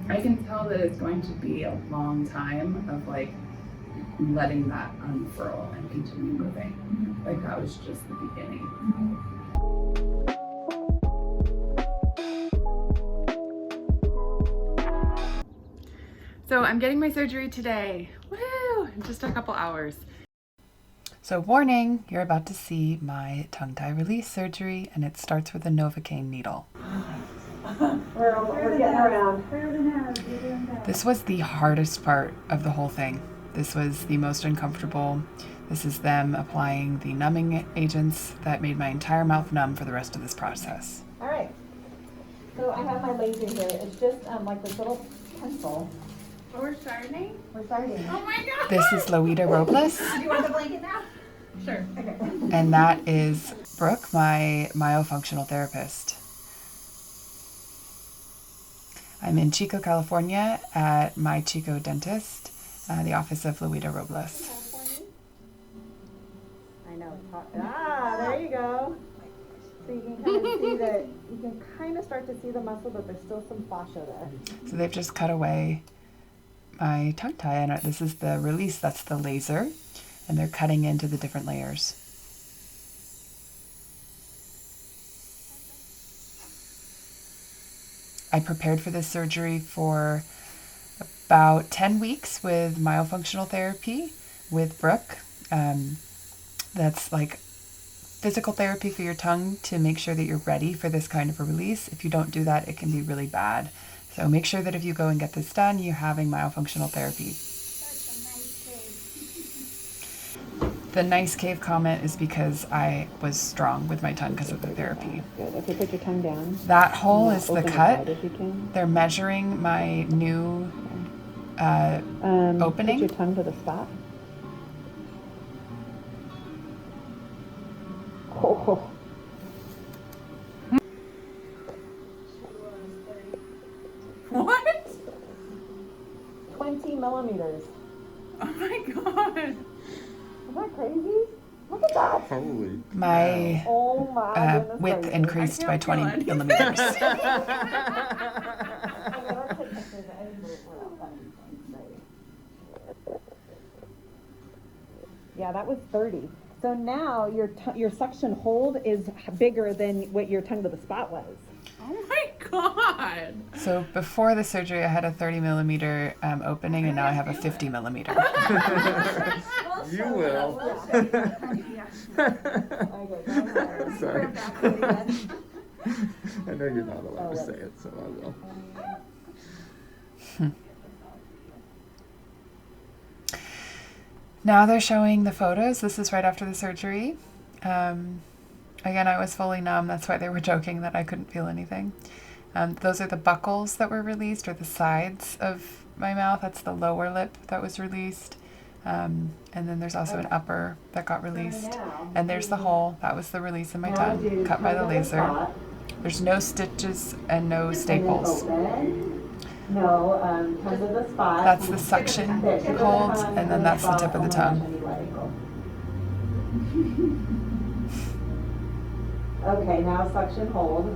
I can tell that it's going to be a long time of like letting that unfurl and continue moving. Like that was just the beginning. So I'm getting my surgery today. Woo! In just a couple hours. So warning, you're about to see my tongue tie release surgery, and it starts with a novocaine needle. We're getting around. This was the hardest part of the whole thing. This was the most uncomfortable. This is them applying the numbing agents that made my entire mouth numb for the rest of this process. All right. So I have my laser here. It's just like this little pencil. Oh, we're starting? We're starting. Oh my god! This is Loeta Robles. Do you want the blanket now? Sure. Okay. And that is Brooke, my myofunctional therapist. I'm in Chico, California at my Chico dentist, the office of Loeta Robles. I know. It's hot. Ah, there you go. So you can kind of see that, you can kind of start to see the muscle, but there's still some fascia there. So they've just cut away my tongue tie, and this is the release, that's the laser, and they're cutting into the different layers. I prepared for this surgery for about 10 weeks with myofunctional therapy with Brooke. That's like physical therapy for your tongue to make sure that you're ready for this kind of a release. If you don't do that, it can be really bad. So make sure that if you go and get this done, you're having myofunctional therapy. The nice cave comment is because I was strong with my tongue because of the therapy. Good. Okay, put your tongue down. That hole is the cut. If you can. They're measuring my new opening. Put your tongue to the spot. Oh. What? 20 millimeters. Oh my god. Isn't that crazy? Look at that. Holy. My Oh my goodness width gracious. increased by I can't 20 feel millimeters. Yeah, that was 30. So now your suction hold is bigger than what your tongue to the spot was. Oh my god. So before the surgery, I had a 30 millimeter opening, and now I have a 50 millimeter. You will. Sorry. I know you're not allowed to say it, so I will. Now they're showing the photos. This is right after the surgery. Again, I was fully numb. That's why they were joking that I couldn't feel anything. Those are the buckles that were released, or the sides of my mouth. That's the lower lip that was released. And then there's also an upper that got released. And there's the hole. That was the release in my tongue, cut by the laser. There's no stitches and no staples. No, tongue to the spot. That's the suction hold, and then that's the tip of the tongue. Okay, now suction hold.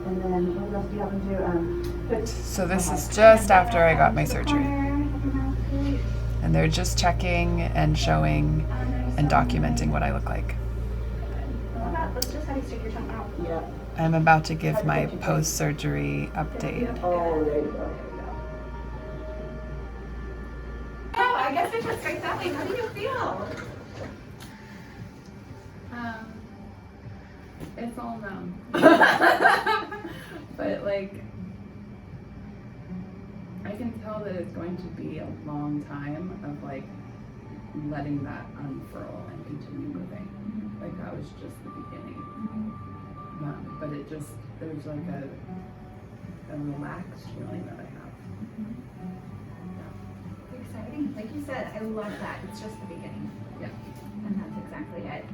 And then what else do you have to do? So this is just after I got my surgery. And they're just checking and showing and documenting what I look like. Let's just have you stick your tongue out. Yeah. I'm about to give my post-surgery update. Oh, there you go. Oh, I guess it just straight that way. How do you feel? It's all numb. But like, I can tell that it's going to be a long time of like letting that unfurl and continue moving. Like that was just the beginning. But it just, there's like a relaxed feeling that I have. Exciting. Like you said, I love that. It's just the beginning. Yeah. And that's exactly it.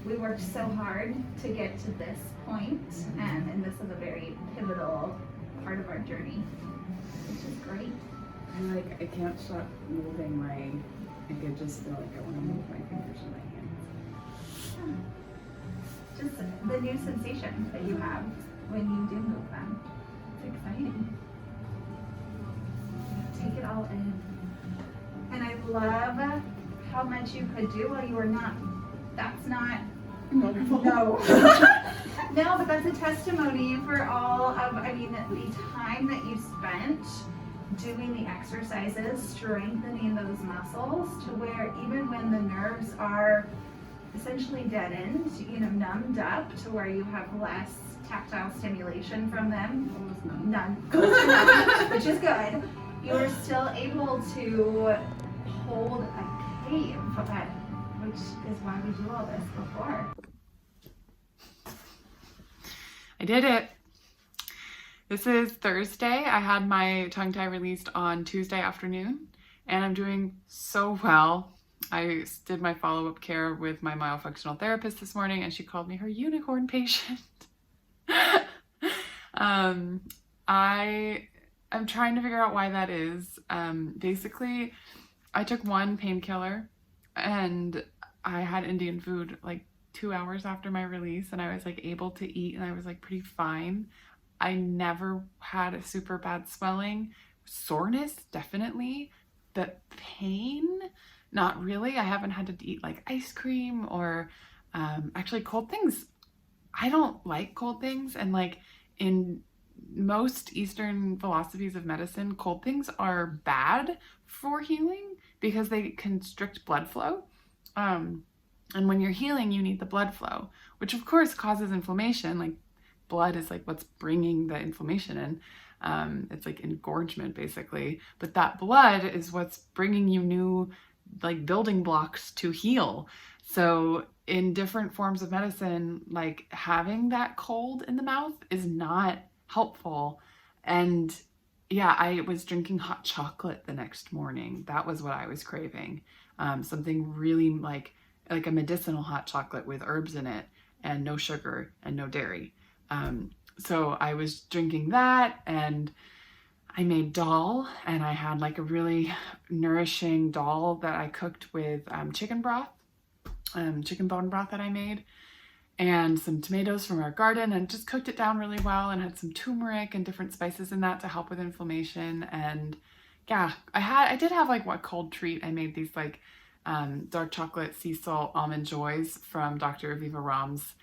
We worked so hard to get to this point, and this is a very pivotal part of our journey, which is great. And like, I can't stop moving my, I could just feel like I want to move my fingers in my hands. just the new sensation that you have when you do move them. It's exciting. Take it all in. And I love how much you could do while you were not. That's not. No. No, but that's a testimony for all of, I mean, the time that you spent doing the exercises, strengthening those muscles to where even when the nerves are essentially deadened, you know, numbed up to where you have less tactile stimulation from them, none, which is good, you're still able to hold a cave, which is why we do all this before. I did it. This is Thursday. I had my tongue tie released on Tuesday afternoon, and I'm doing so well. I did my follow-up care with my myofunctional therapist this morning, and she called me her unicorn patient. I'm trying to figure out why that is. Basically, I took one painkiller, and I had Indian food like 2 hours after my release, and I was like able to eat, and I was like pretty fine. I never had a super bad swelling. Soreness, definitely, but pain, not really. I haven't had to eat like ice cream or actually cold things. I don't like cold things, and like in most Eastern philosophies of medicine, cold things are bad for healing because they constrict blood flow. And when you're healing, you need the blood flow, which of course causes inflammation. Like blood is like what's bringing the inflammation in. It's like engorgement basically, but that blood is what's bringing you new like building blocks to heal. So in different forms of medicine, like having that cold in the mouth is not helpful. And yeah, I was drinking hot chocolate the next morning. That was what I was craving. Something really like a medicinal hot chocolate with herbs in it and no sugar and no dairy. So I was drinking that, and I made dal, and I had like a really nourishing dal that I cooked with chicken broth, chicken bone broth that I made, and some tomatoes from our garden, and just cooked it down really well, and had some turmeric and different spices in that to help with inflammation. And yeah, I did have like what cold treat. I made these like dark chocolate sea salt almond joys from Dr. Aviva Ram's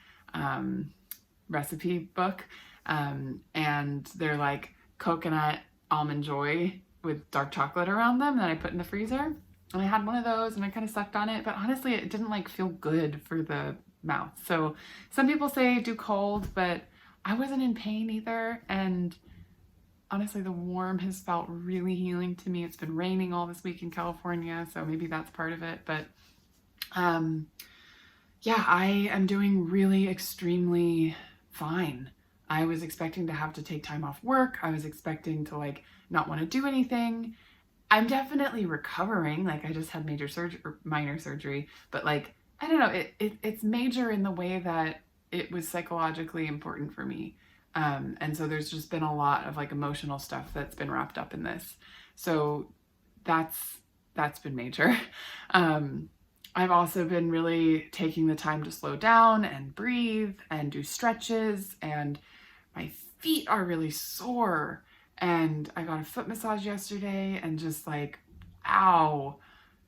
recipe book, and they're like coconut almond joy with dark chocolate around them that I put in the freezer. And I had one of those, and I kind of sucked on it, but honestly it didn't like feel good for the mouth. So some people say do cold, but I wasn't in pain either, and honestly the warm has felt really healing to me. It's been raining all this week in California, so maybe that's part of it. But yeah, I am doing really extremely fine. I was expecting to have to take time off work. I was expecting to like not want to do anything. I'm definitely recovering. Like I just had major surgery or minor surgery, but like, I don't know, it's major in the way that it was psychologically important for me. And so there's just been a lot of like emotional stuff that's been wrapped up in this. So that's been major. I've also been really taking the time to slow down and breathe and do stretches, and my feet are really sore, and I got a foot massage yesterday, and just like, ow,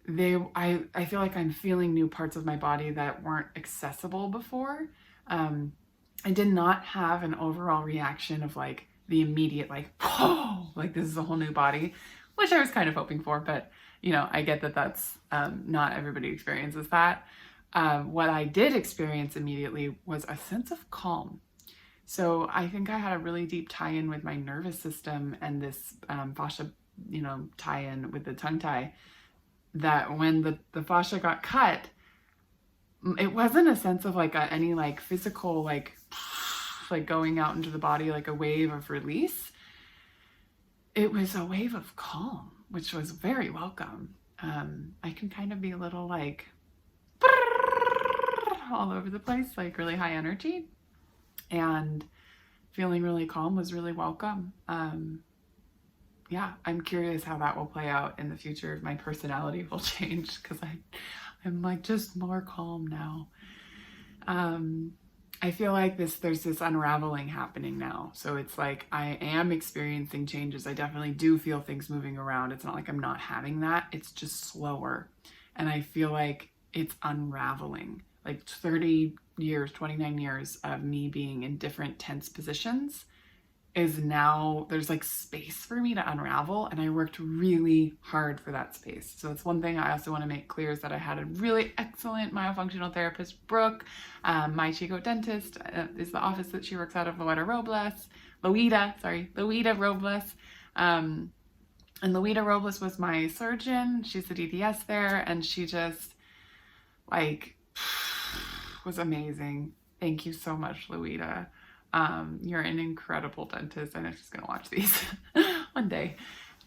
I feel like I'm feeling new parts of my body that weren't accessible before. I did not have an overall reaction of like the immediate like, whoa, like this is a whole new body, which I was kind of hoping for, but you know, I get that that's not everybody experiences that. What I did experience immediately was a sense of calm. So I think I had a really deep tie-in with my nervous system and this fascia, you know, tie-in with the tongue tie, that when the fascia got cut, it wasn't a sense of like any like physical like going out into the body like a wave of release. It was a wave of calm, which was very welcome. I can kind of be a little like all over the place, like really high energy, and feeling really calm was really welcome. Yeah, I'm curious how that will play out in the future. If my personality will change, because I'm like just more calm now. I feel like there's this unraveling happening now. So it's like I am experiencing changes. I definitely do feel things moving around. It's not like I'm not having that. It's just slower. And I feel like it's unraveling. Like 30 years, 29 years of me being in different tense positions is now, there's like space for me to unravel, and I worked really hard for that space. So that's one thing I also want to make clear, is that I had a really excellent myofunctional therapist, Brooke. My Chico dentist is the office that she works out of, Loeta Robles. Loeta Robles. And Loeta Robles was my surgeon. She's the DDS there, and she just like was amazing. Thank you so much, Loeta. You're an incredible dentist, and I'm just gonna watch these one day.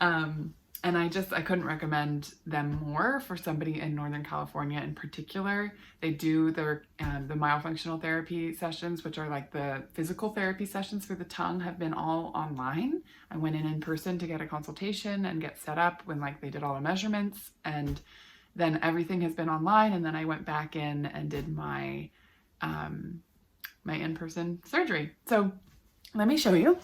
And I couldn't recommend them more for somebody in Northern California in particular. They do the myofunctional therapy sessions, which are like the physical therapy sessions for the tongue, have been all online. I went in person to get a consultation and get set up when like they did all the measurements, and then everything has been online. And then I went back in and did my in-person surgery. So let me show you.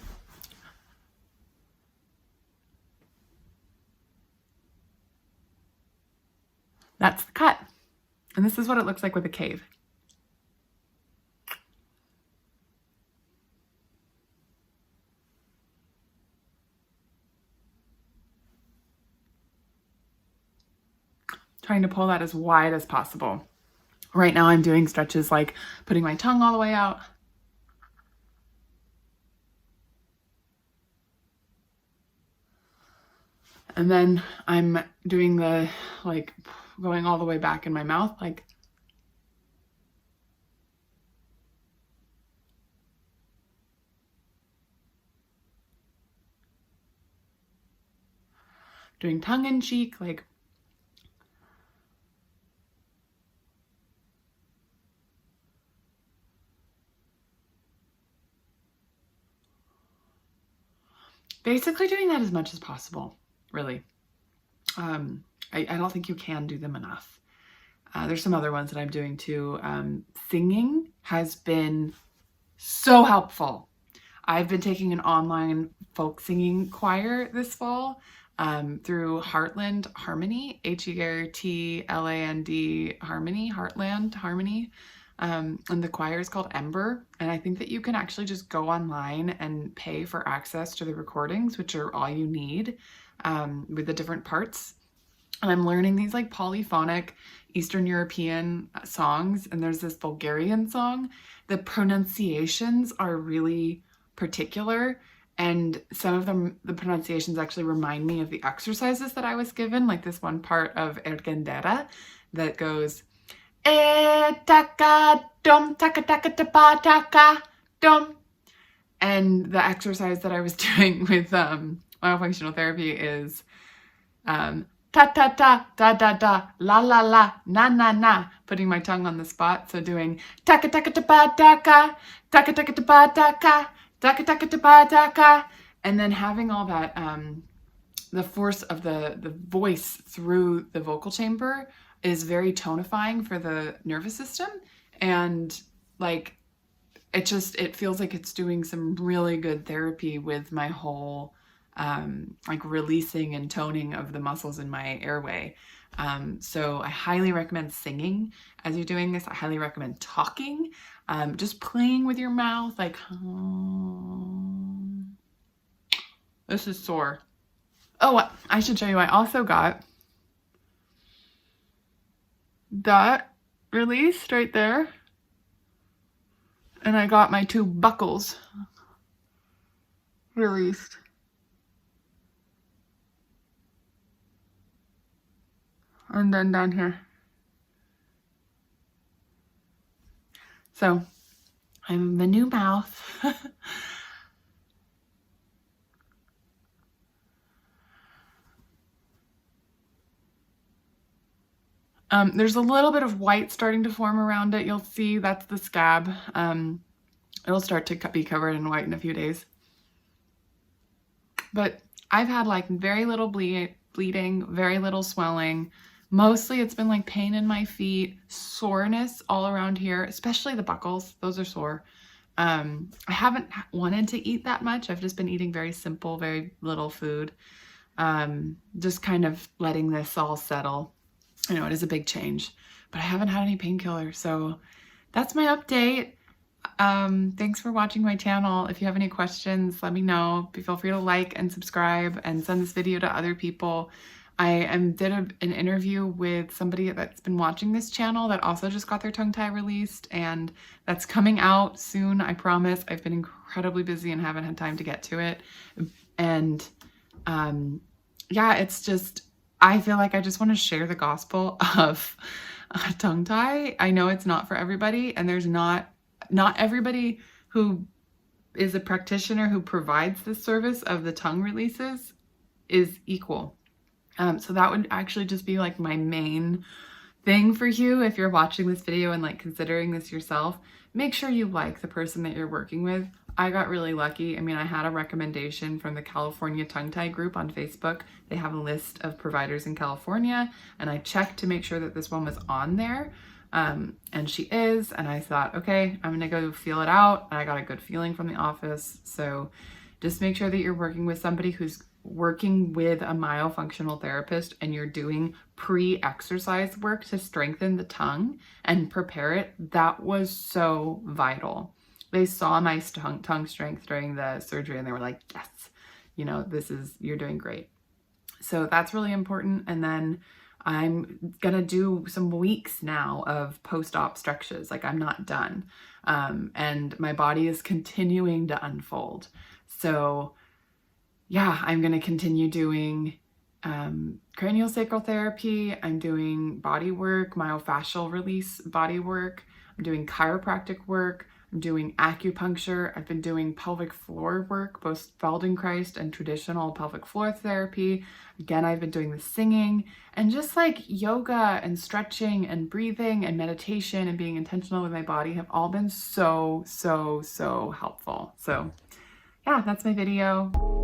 That's the cut. And this is what it looks like with a cave. Trying to pull that as wide as possible. Right now I'm doing stretches like putting my tongue all the way out. And then I'm doing the like going all the way back in my mouth, like doing tongue in cheek, like basically doing that as much as possible, really. I don't think you can do them enough. There's some other ones that I'm doing too. Singing has been so helpful. I've been taking an online folk singing choir this fall through Heartland Harmony, Heartland Harmony, Heartland Harmony. And the choir is called Ember. And I think that you can actually just go online and pay for access to the recordings, which are all you need with the different parts. And I'm learning these like polyphonic Eastern European songs. And there's this Bulgarian song. The pronunciations are really particular. And some of them, the pronunciations actually remind me of the exercises that I was given. Like this one part of Ergendera that goes, taka dum taka taka tapa taka dum. And the exercise that I was doing with myofunctional therapy is ta ta ta da da da la la la na na na, putting my tongue on the spot. So doing taka taka tapa taka taka taka tapa taka taka taka tapa taka, and then having all that the force of the voice through the vocal chamber is very tonifying for the nervous system. And like it feels like it's doing some really good therapy with my whole like releasing and toning of the muscles in my airway. So I highly recommend singing as you're doing this. I highly recommend talking, just playing with your mouth, like, this is sore. Oh, I should show you. I also got that released right there. And I got my 2 buckles released. And then down here. So I'm the new mouth. There's a little bit of white starting to form around it. You'll see that's the scab. It'll start to be covered in white in a few days. But I've had like very little bleeding, very little swelling, Mostly it's been like pain in my feet, soreness all around here, especially the buckles. Those are sore. I haven't wanted to eat that much. I've just been eating very simple, very little food. Just kind of letting this all settle. I know it is a big change, but I haven't had any painkillers. So that's my update. Thanks for watching my channel. If you have any questions, let me know. Feel free to like and subscribe and send this video to other people. I did an interview with somebody that's been watching this channel that also just got their tongue tie released, and that's coming out soon, I promise. I've been incredibly busy and haven't had time to get to it. And yeah, it's just, I feel like I just want to share the gospel of a tongue tie. I know it's not for everybody, and there's not everybody who is a practitioner who provides this service of the tongue releases is equal. So that would actually just be like my main thing for you. If you're watching this video and like considering this yourself, make sure you like the person that you're working with. I got really lucky. I mean, I had a recommendation from the California Tongue Tie group on Facebook. They have a list of providers in California, and I checked to make sure that this one was on there. And she is, and I thought, okay, I'm gonna go feel it out. And I got a good feeling from the office. So just make sure that you're working with somebody who's working with a myofunctional therapist, and you're doing pre-exercise work to strengthen the tongue and prepare it. That was so vital. They saw my tongue strength during the surgery, and they were like, yes, you know, you're doing great. So that's really important. And then I'm gonna do some weeks now of post-op stretches. Like, I'm not done. And my body is continuing to unfold. So yeah, I'm going to continue doing craniosacral therapy. I'm doing body work, myofascial release body work. I'm doing chiropractic work. I'm doing acupuncture. I've been doing pelvic floor work, both Feldenkrais and traditional pelvic floor therapy. Again, I've been doing the singing, and just like yoga and stretching and breathing and meditation and being intentional with my body have all been so helpful. So yeah, that's my video.